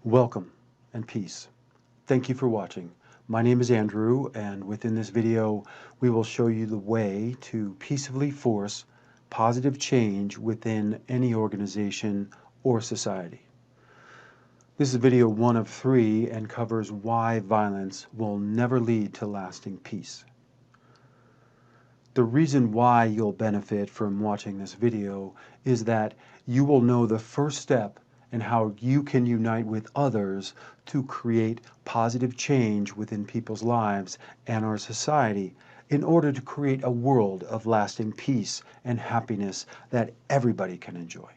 Welcome and peace. Thank you for watching. My name is Andrew, and within this video we will show you the way to peacefully force positive change within any organization or society. This is video 1 of 3 and covers why violence will never lead to lasting peace. The reason why you'll benefit from watching this video is that you will know the first step and how you can unite with others to create positive change within people's lives and our society in order to create a world of lasting peace and happiness that everybody can enjoy.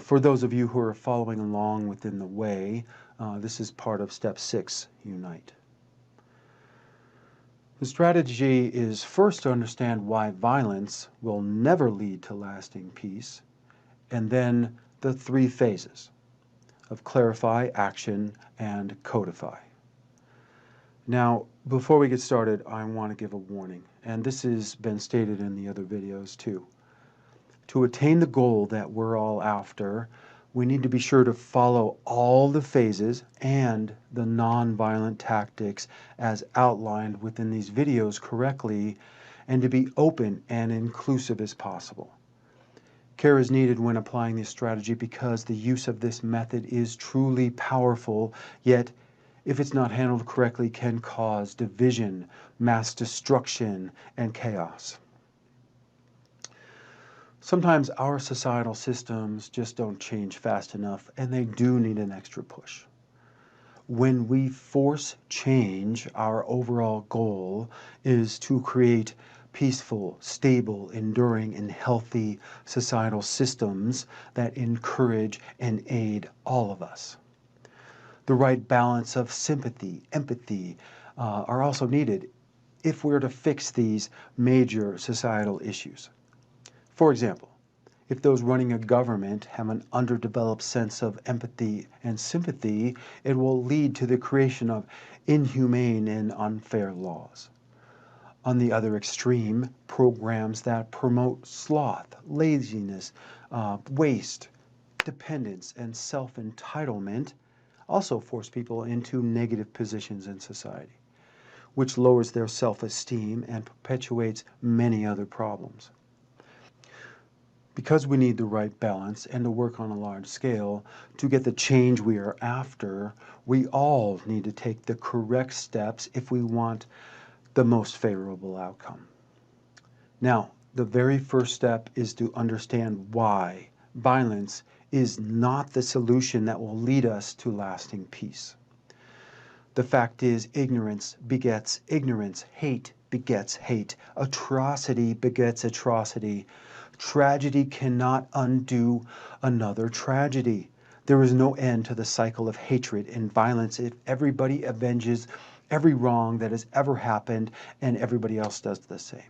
For those of you who are following along within the way, this is part of step 6, Unite. The strategy is first to understand why violence will never lead to lasting peace, and then the 3 phases of clarify, action, and codify. Now, before we get started, I want to give a warning, and this has been stated in the other videos too. To attain the goal that we're all after, we need to be sure to follow all the phases and the non-violent tactics as outlined within these videos correctly, and to be open and inclusive as possible. Care is needed when applying this strategy because the use of this method is truly powerful, yet if it's not handled correctly can cause division, mass destruction, and chaos. Sometimes our societal systems just don't change fast enough, and they do need an extra push. When we force change, our overall goal is to create peaceful, stable, enduring, and healthy societal systems that encourage and aid all of us. The right balance of sympathy, empathy are also needed if we're to fix these major societal issues. For example, if those running a government have an underdeveloped sense of empathy and sympathy, it will lead to the creation of inhumane and unfair laws. On the other extreme, programs that promote sloth, laziness, waste, dependence, and self-entitlement also force people into negative positions in society, which lowers their self-esteem and perpetuates many other problems. Because we need the right balance and to work on a large scale to get the change we are after, we all need to take the correct steps if we want the most favorable outcome. Now, the very first step is to understand why violence is not the solution that will lead us to lasting peace. The fact is, ignorance begets ignorance, hate begets hate, atrocity begets atrocity. Tragedy cannot undo another tragedy. There is no end to the cycle of hatred and violence if everybody avenges every wrong that has ever happened and everybody else does the same.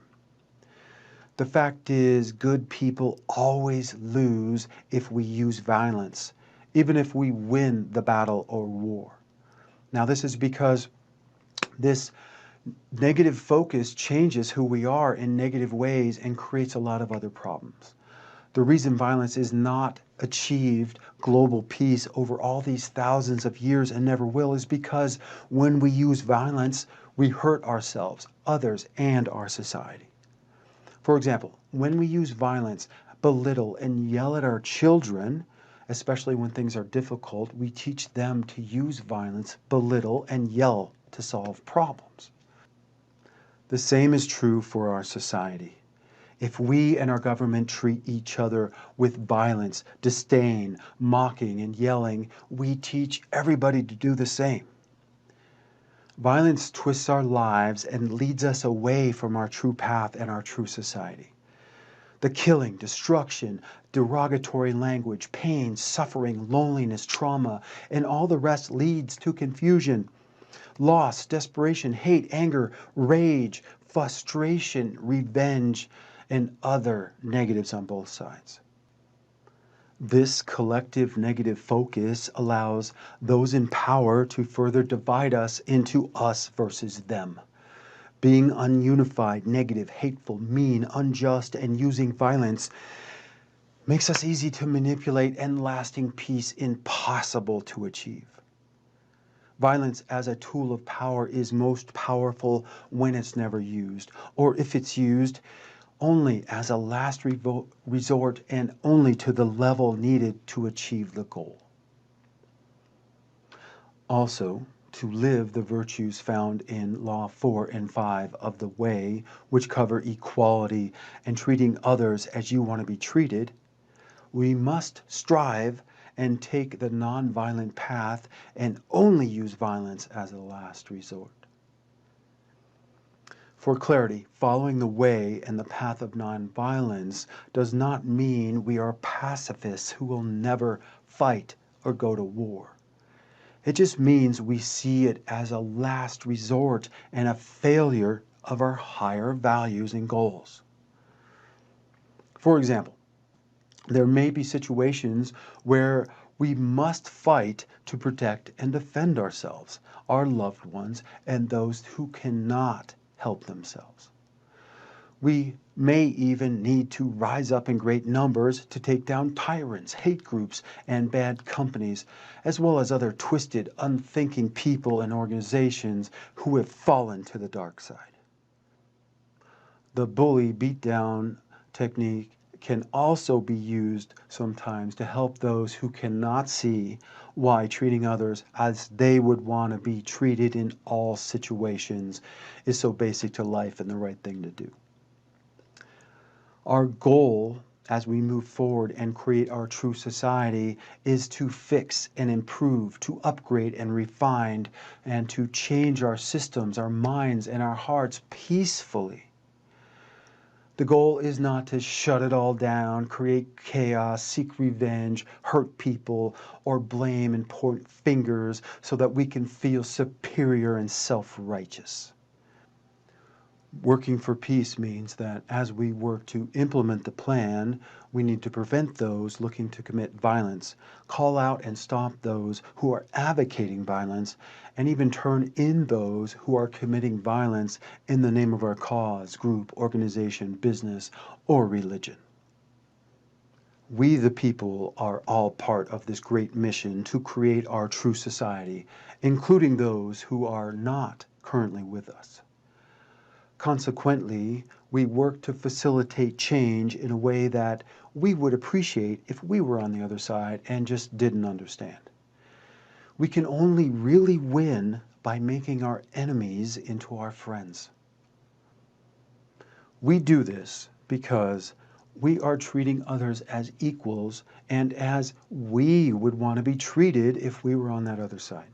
The fact is, good people always lose if we use violence, even if we win the battle or war. Now, this is because this negative focus changes who we are in negative ways and creates a lot of other problems. The reason violence is not achieved global peace over all these thousands of years and never will is because when we use violence, we hurt ourselves, others, and our society. For example, when we use violence, belittle, and yell at our children, especially when things are difficult, we teach them to use violence, belittle, and yell to solve problems. The same is true for our society. If we and our government treat each other with violence, disdain, mocking, and yelling, we teach everybody to do the same. Violence twists our lives and leads us away from our true path and our true society. The killing, destruction, derogatory language, pain, suffering, loneliness, trauma, and all the rest leads to confusion, loss, desperation, hate, anger, rage, frustration, revenge, and other negatives on both sides. This collective negative focus allows those in power to further divide us into us versus them. Being ununified, negative, hateful, mean, unjust, and using violence makes us easy to manipulate and lasting peace impossible to achieve. Violence as a tool of power is most powerful when it's never used, or if it's used only as a last resort and only to the level needed to achieve the goal. Also, to live the virtues found in Law 4 and 5 of the Way, which cover equality and treating others as you want to be treated, we must strive and take the nonviolent path and only use violence as a last resort. For clarity, following the way and the path of nonviolence does not mean we are pacifists who will never fight or go to war. It just means we see it as a last resort and a failure of our higher values and goals. For example, there may be situations where we must fight to protect and defend ourselves, our loved ones, and those who cannot help themselves. We may even need to rise up in great numbers to take down tyrants, hate groups, and bad companies, as well as other twisted, unthinking people and organizations who have fallen to the dark side. The bully beatdown technique can also be used sometimes to help those who cannot see why treating others as they would want to be treated in all situations is so basic to life and the right thing to do. Our goal as we move forward and create our true society is to fix and improve, to upgrade and refine, and to change our systems, our minds, and our hearts peacefully. The goal is not to shut it all down, create chaos, seek revenge, hurt people, or blame and point fingers so that we can feel superior and self-righteous. Working for peace means that as we work to implement the plan, we need to prevent those looking to commit violence, call out and stop those who are advocating violence, and even turn in those who are committing violence in the name of our cause, group, organization, business, or religion. We, the people, are all part of this great mission to create our true society, including those who are not currently with us. Consequently, we work to facilitate change in a way that we would appreciate if we were on the other side and just didn't understand. We can only really win by making our enemies into our friends. We do this because we are treating others as equals and as we would want to be treated if we were on that other side.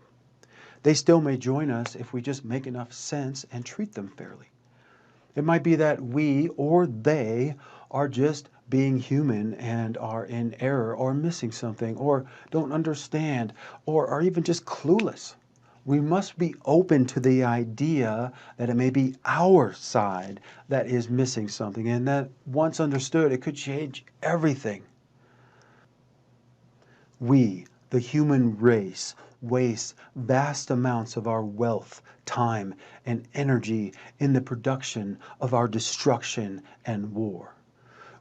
They still may join us if we just make enough sense and treat them fairly. It might be that we or they are just being human and are in error or missing something or don't understand or are even just clueless. We must be open to the idea that it may be our side that is missing something and that once understood, it could change everything. We, the human race, waste vast amounts of our wealth, time, and energy in the production of our destruction and war.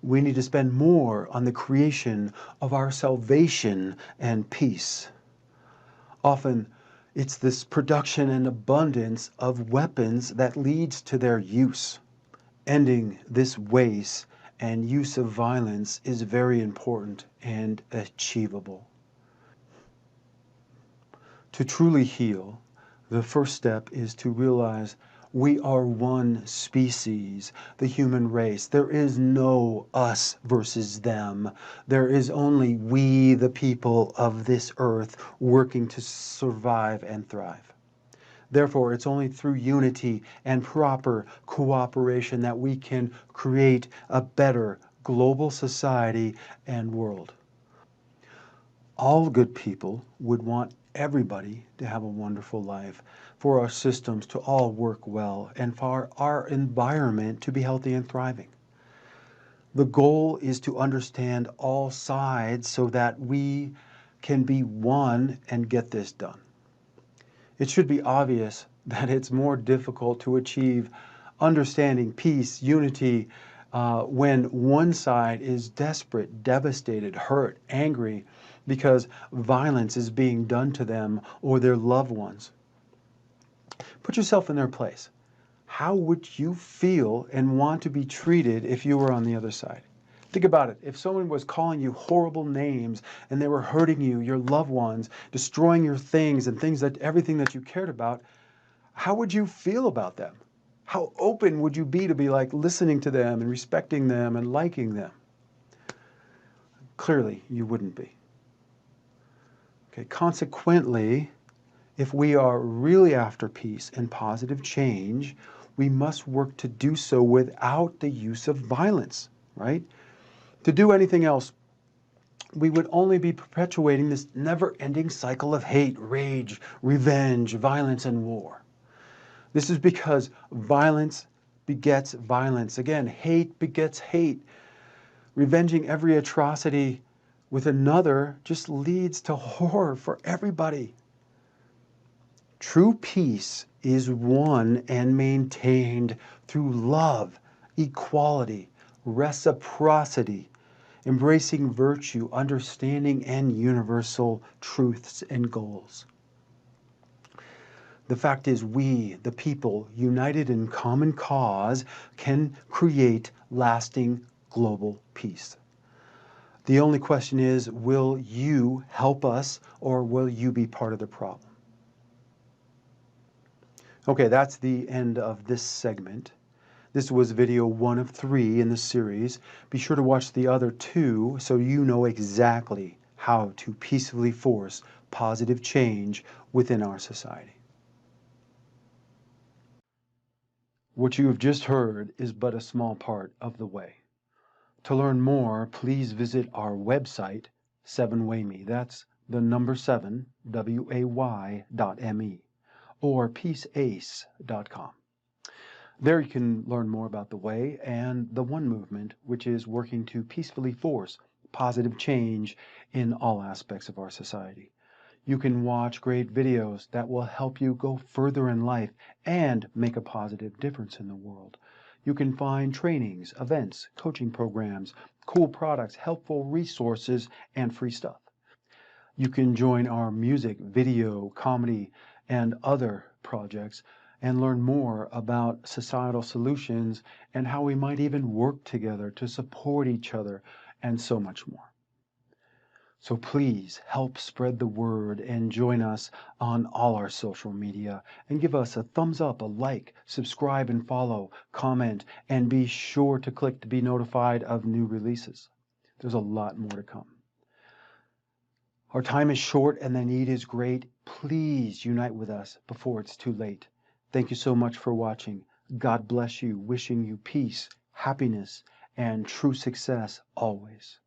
We need to spend more on the creation of our salvation and peace. Often, it's this production and abundance of weapons that leads to their use. Ending this waste and use of violence is very important and achievable. To truly heal, the first step is to realize we are one species, the human race. There is no us versus them. There is only we, the people of this earth, working to survive and thrive. Therefore, it's only through unity and proper cooperation that we can create a better global society and world. All good people would want everybody to have a wonderful life, for our systems to all work well, and for our environment to be healthy and thriving. The goal is to understand all sides so that we can be one and get this done. It should be obvious that it's more difficult to achieve understanding, peace, unity, when one side is desperate, devastated, hurt, angry because violence is being done to them or their loved ones. Put yourself in their place. How would you feel and want to be treated if you were on the other side? Think about it. If someone was calling you horrible names and they were hurting you, your loved ones, destroying your things and everything that you cared about, how would you feel about them? How open would you be to be like listening to them and respecting them and liking them? Clearly, you wouldn't be. Okay, consequently, if we are really after peace and positive change, we must work to do so without the use of violence, right? To do anything else, we would only be perpetuating this never-ending cycle of hate, rage, revenge, violence, and war. This is because violence begets violence. Again, hate begets hate. Revenging every atrocity with another just leads to horror for everybody. True peace is won and maintained through love, equality, reciprocity, embracing virtue, understanding, and universal truths and goals. The fact is, we, the people, united in common cause, can create lasting global peace. The only question is, will you help us or will you be part of the problem? Okay, that's the end of this segment. This was video 1 of 3 in the series. Be sure to watch the other 2 so you know exactly how to peacefully force positive change within our society. What you have just heard is but a small part of the way. To learn more, please visit our website, 7wayme. That's the number 7, WAY.me, or peaceace.com. There you can learn more about the Way and the One movement, which is working to peacefully force positive change in all aspects of our society. You can watch great videos that will help you go further in life and make a positive difference in the world. You can find trainings, events, coaching programs, cool products, helpful resources, and free stuff. You can join our music, video, comedy, and other projects and learn more about societal solutions and how we might even work together to support each other and so much more. So please help spread the word and join us on all our social media and give us a thumbs up, a like, subscribe and follow, comment, and be sure to click to be notified of new releases. There's a lot more to come. Our time is short and the need is great. Please unite with us before it's too late. Thank you so much for watching. God bless you, wishing you peace, happiness, and true success always.